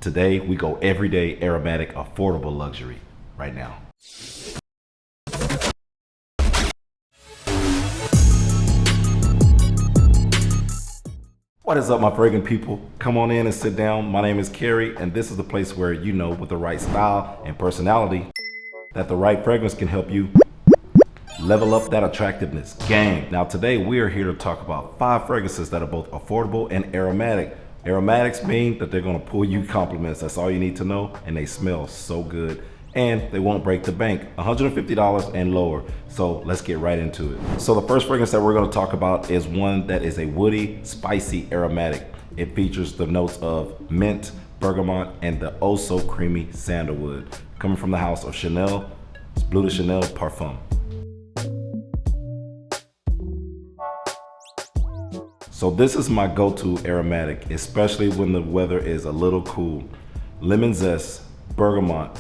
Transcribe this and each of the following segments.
Today, we go everyday, aromatic, affordable luxury right now. What is up, my fragrant people? Come on in and sit down. My name is Kerry, and this is the place where you know, with the right style and personality, that the right fragrance can help you level up that attractiveness game. Now today we are here to talk about 5 fragrances that are both affordable and aromatic. Aromatics mean that they're gonna pull you compliments. That's all you need to know, and they smell so good. And they won't break the bank, $150 and lower. So let's get right into it. So the first fragrance that we're gonna talk about is one that is a woody, spicy aromatic. It features the notes of mint, bergamot, and the oh so creamy sandalwood. Coming from the house of Chanel, it's Bleu de Chanel Parfum. So this is my go-to aromatic, especially when the weather is a little cool. Lemon zest, bergamot,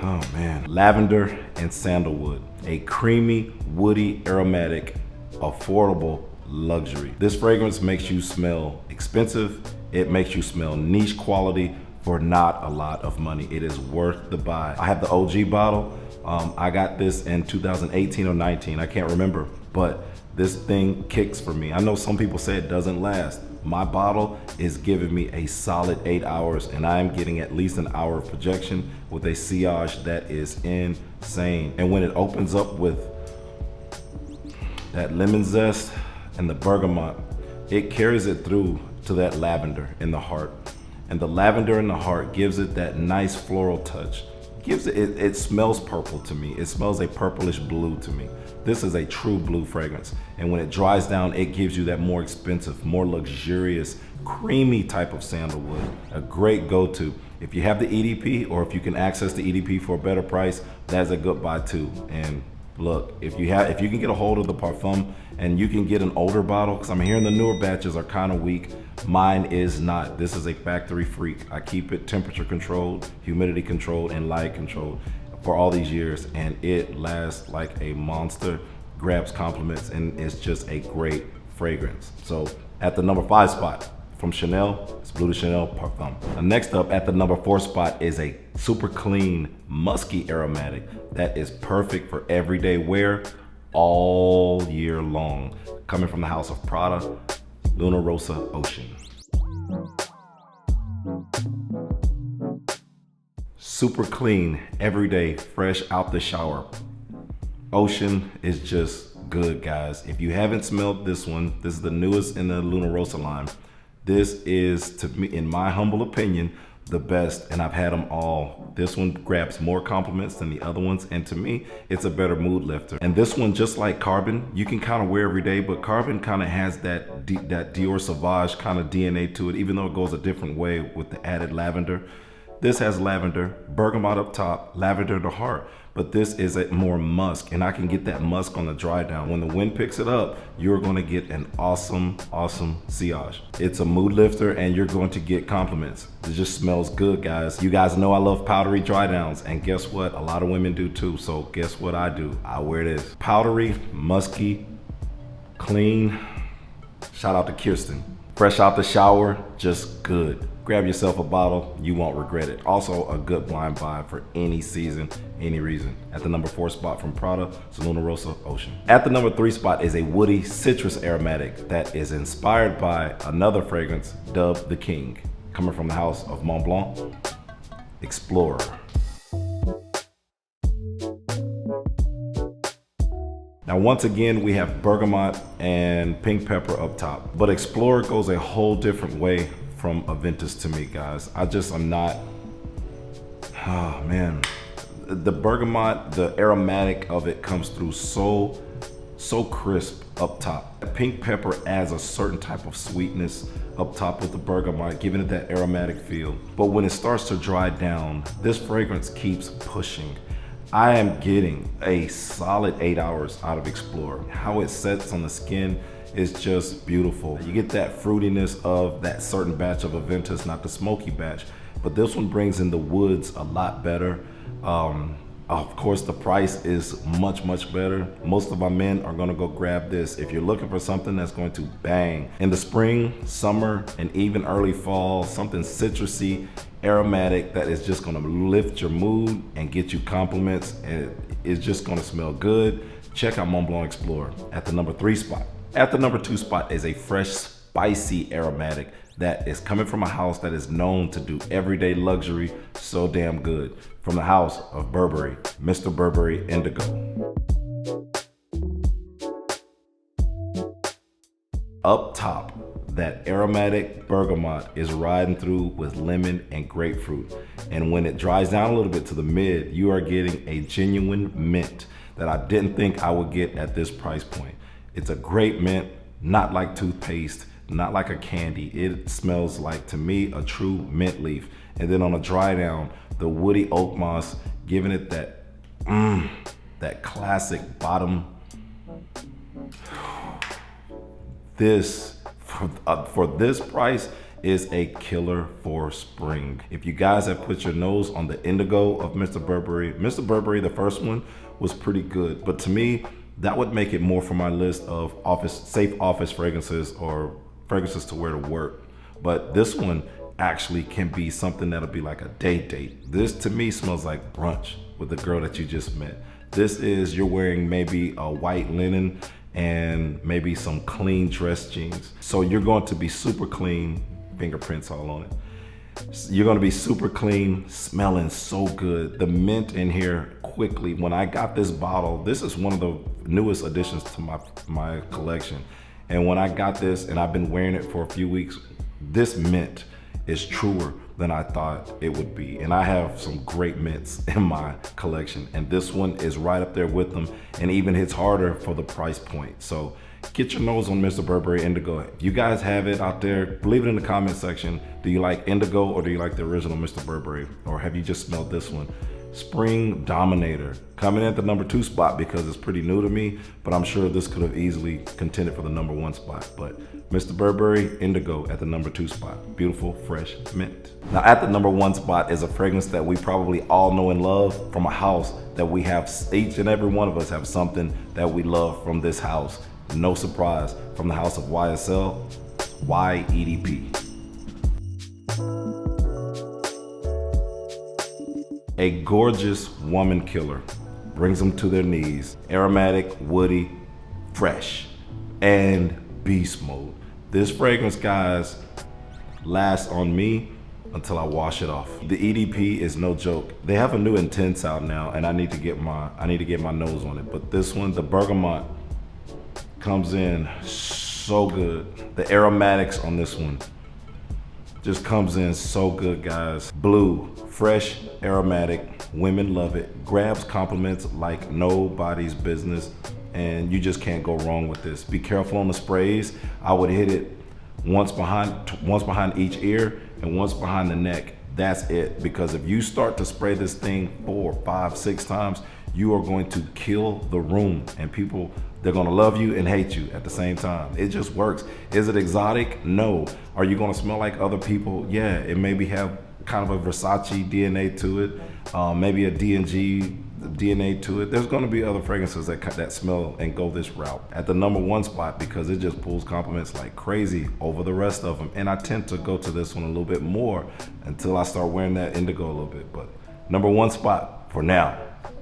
oh man, lavender, and sandalwood. A creamy, woody, aromatic, affordable luxury. This fragrance makes you smell expensive. It makes you smell niche quality for not a lot of money. It is worth the buy. I have the OG bottle. I got this in 2018 or 19, I can't remember, but this thing kicks for me. I know some people say it doesn't last. My bottle is giving me a solid 8 hours, and I am getting at least an hour of projection with a sillage that is insane. And when it opens up with that lemon zest and the bergamot, it carries it through to that lavender in the heart. And the lavender in the heart gives it that nice floral touch. It smells purple to me. It smells a purplish blue to me. This is a true blue fragrance. And when it dries down, it gives you that more expensive, more luxurious, creamy type of sandalwood. A great go-to. If you have the EDP, or if you can access the EDP for a better price, that's a good buy too. And look, if you can get a hold of the Parfum and you can get an older bottle, because I'm hearing the newer batches are kind of weak. Mine is not. This is a factory freak. I keep it temperature controlled, humidity controlled, and light controlled for all these years, and it lasts like a monster, grabs compliments, and it's just a great fragrance. So at the number 5 spot from Chanel, it's Bleu de Chanel Parfum. Next up at the number 4 spot is a super clean, musky aromatic that is perfect for everyday wear all year long. Coming from the house of Prada, Luna Rossa Ocean. Super clean, everyday, fresh out the shower. Ocean is just good, guys. If you haven't smelled this one, this is the newest in the Luna Rossa line. This is, to me, in my humble opinion, the best, and I've had them all. This one grabs more compliments than the other ones, and to me, it's a better mood lifter. And this one, just like Carbon, you can kind of wear every day, but Carbon kind of has that Dior Sauvage kind of DNA to it, even though it goes a different way with the added lavender. This has lavender, bergamot up top, lavender in the heart, but this is a more musk, and I can get that musk on the dry down. When the wind picks it up, you're gonna get an awesome, awesome sillage. It's a mood lifter, and you're going to get compliments. It just smells good, guys. You guys know I love powdery dry downs, and guess what? A lot of women do too, so guess what I do? I wear this. Powdery, musky, clean. Shout out to Kirsten. Fresh out the shower, just good. Grab yourself a bottle, you won't regret it. Also a good blind buy for any season, any reason. At the number 4 spot from Prada, it's Luna Rossa Ocean. At the number 3 spot is a woody citrus aromatic that is inspired by another fragrance dubbed the King. Coming from the house of Mont Blanc, Explorer. Now, once again, we have bergamot and pink pepper up top, but Explorer goes a whole different way from Aventus to me, guys. I'm not, oh man. The bergamot, the aromatic of it comes through so crisp up top. Pink pepper adds a certain type of sweetness up top with the bergamot, giving it that aromatic feel. But when it starts to dry down, this fragrance keeps pushing. I am getting a solid 8 hours out of Explorer. How it sets on the skin is just beautiful. You get that fruitiness of that certain batch of Aventus, not the smoky batch, but this one brings in the woods a lot better. Of course, the price is much, much better. Most of my men are gonna go grab this. If you're looking for something that's going to bang in the spring, summer, and even early fall, something citrusy, aromatic that is just gonna lift your mood and get you compliments, and it's just gonna smell good, check out Mont Blanc Explorer at the number 3 spot. At the number 2 spot is a fresh, spicy aromatic that is coming from a house that is known to do everyday luxury so damn good. From the house of Burberry, Mr. Burberry Indigo. Up top, that aromatic bergamot is riding through with lemon and grapefruit. And when it dries down a little bit to the mid, you are getting a genuine mint that I didn't think I would get at this price point. It's a great mint, not like toothpaste, not like a candy. It smells like, to me, a true mint leaf. And then on a dry down, the woody oak moss, giving it that, that classic bottom. This, for this price, is a killer for spring. If you guys have put your nose on the indigo of Mr. Burberry, the first one, was pretty good. But to me, that would make it more for my list of safe office fragrances or fragrances to wear to work. But this one actually can be something that'll be like a date. This to me smells like brunch with the girl that you just met. This is, you're wearing maybe a white linen and maybe some clean dress jeans. So you're going to be super clean, fingerprints all on it. You're gonna be super clean, smelling so good. The mint in here quickly, when I got this bottle, this is one of the newest additions to my collection. And when I got this, and I've been wearing it for a few weeks, this mint is truer than I thought it would be. And I have some great mints in my collection, and this one is right up there with them and even hits harder for the price point. So get your nose on Mr. Burberry Indigo. If you guys have it out there, leave it in the comment section. Do you like Indigo or do you like the original Mr. Burberry? Or have you just smelled this one? Spring Dominator, coming in at the number 2 spot because it's pretty new to me, but I'm sure this could have easily contended for the number 1 spot. But Mr. Burberry Indigo at the number 2 spot. Beautiful, fresh mint. Now at the number 1 spot is a fragrance that we probably all know and love from a house that we have, each and every one of us have something that we love from this house. No surprise, from the house of YSL, YEDP. A gorgeous woman killer, brings them to their knees. Aromatic, woody, fresh, and beast mode. This fragrance, guys, lasts on me until I wash it off. The EDP is no joke. They have a new Intense out now, and I need to get my nose on it. But this one, the bergamot, comes in so good. The aromatics on this one just comes in so good, guys. Blue, fresh, aromatic, women love it. Grabs compliments like nobody's business, and you just can't go wrong with this. Be careful on the sprays. I would hit it once behind each ear and once behind the neck. That's it, because if you start to spray this thing 4, 5, 6 times, you are going to kill the room, and people, they're gonna love you and hate you at the same time. It just works. Is it exotic? No. Are you gonna smell like other people? Yeah, it maybe have kind of a Versace DNA to it, maybe a D&G DNA to it. There's gonna be other fragrances that smell and go this route. At the number 1 spot, because it just pulls compliments like crazy over the rest of them. And I tend to go to this one a little bit more until I start wearing that indigo a little bit. But number 1 spot for now,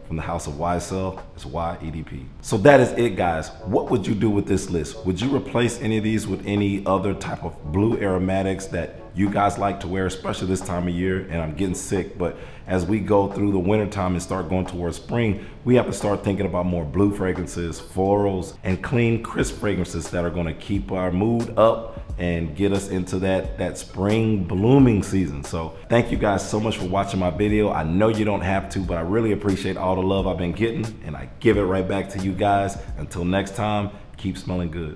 from the house of YSL, is YEDP. So that is it, guys. What would you do with this list? Would you replace any of these with any other type of blue aromatics that you guys like to wear, especially this time of year? And I'm getting sick, but as we go through the winter time and start going towards spring, we have to start thinking about more blue fragrances, florals, and clean, crisp fragrances that are gonna keep our mood up and get us into that spring blooming season. So thank you guys so much for watching my video. I know you don't have to, but I really appreciate all the love I've been getting, and I give it right back to you guys. Until next time, keep smelling good.